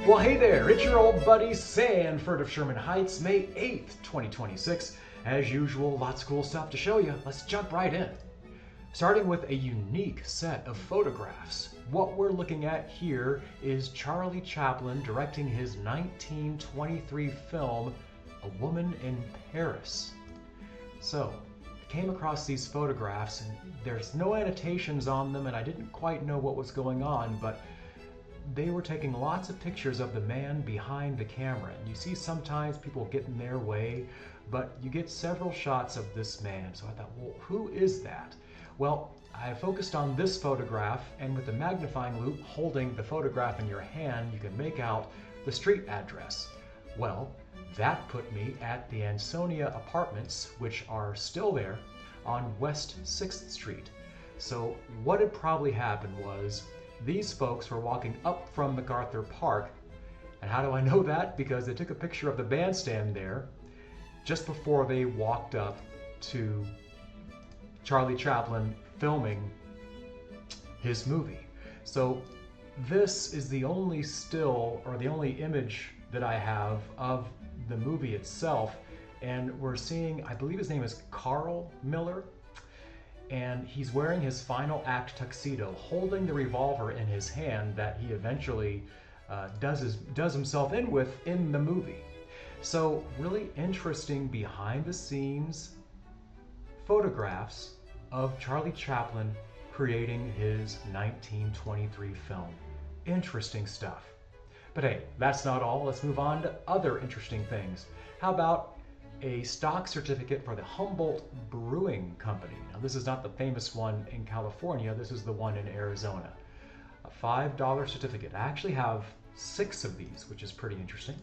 Well, hey there, it's your old buddy Sanford of Sherman Heights, May 8th, 2026. As usual, lots of cool stuff to show you. Let's jump right in. Starting with a unique set of photographs. What we're looking at here is Charlie Chaplin directing his 1923 film, A Woman in Paris. So, I came across these photographs and there's no annotations on them and I didn't quite know what was going on, but they were taking lots of pictures of the man behind the camera. And you see sometimes people get in their way, but you get several shots of this man. So I thought, well, who is that? Well, I focused on this photograph, and with the magnifying loupe holding the photograph in your hand, you can make out the street address. Well, that put me at the Ansonia Apartments, which are still there on West 6th Street. So what had probably happened was these folks were walking up from MacArthur Park, and how do I know that? Because they took a picture of the bandstand there just before they walked up to Charlie Chaplin filming his movie. So this is the only still, or the only image that I have of the movie itself, and we're seeing, I believe his name is Carl Miller, and he's wearing his final act tuxedo, holding the revolver in his hand that he eventually does himself in with in the movie. So really interesting behind the scenes photographs of Charlie Chaplin creating his 1923 film. Interesting stuff. But hey, that's not all. Let's move on to other interesting things. How about a stock certificate for the Humboldt Brewing Company? Now, this is not the famous one in California, this is the one in Arizona. A $5 certificate. I actually have 6 of these, which is pretty interesting.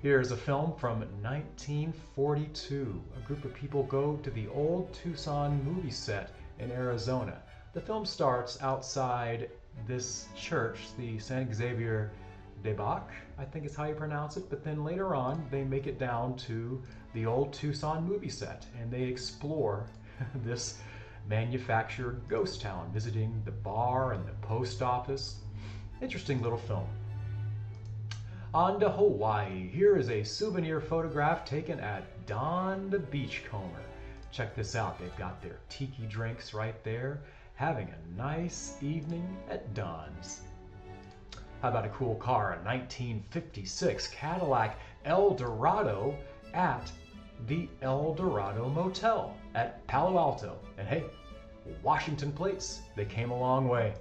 Here's a film from 1942. A group of people go to the old Tucson movie set in Arizona. The film starts outside this church, the San Xavier de Bach, I think is how you pronounce it, but then later on they make it down to the old Tucson movie set and they explore this manufactured ghost town, visiting the bar and the post office. Interesting little film. On to Hawaii. Here is a souvenir photograph taken at Don the Beachcomber. Check this out, they've got their tiki drinks right there, having a nice evening at Don's. How about a cool car, a 1956 Cadillac Eldorado at the Eldorado Motel at Palo Alto. And hey, Washington plates, they came a long way.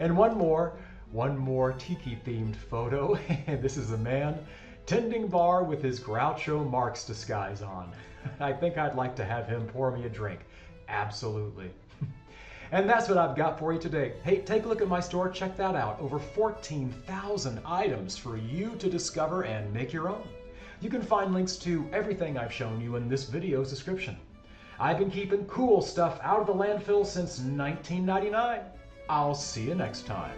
And one more tiki-themed photo. This is a man tending bar with his Groucho Marx disguise on. I think I'd like to have him pour me a drink. Absolutely. And that's what I've got for you today. Hey, take a look at my store, check that out. Over 14,000 items for you to discover and make your own. You can find links to everything I've shown you in this video's description. I've been keeping cool stuff out of the landfill since 1999. I'll see you next time.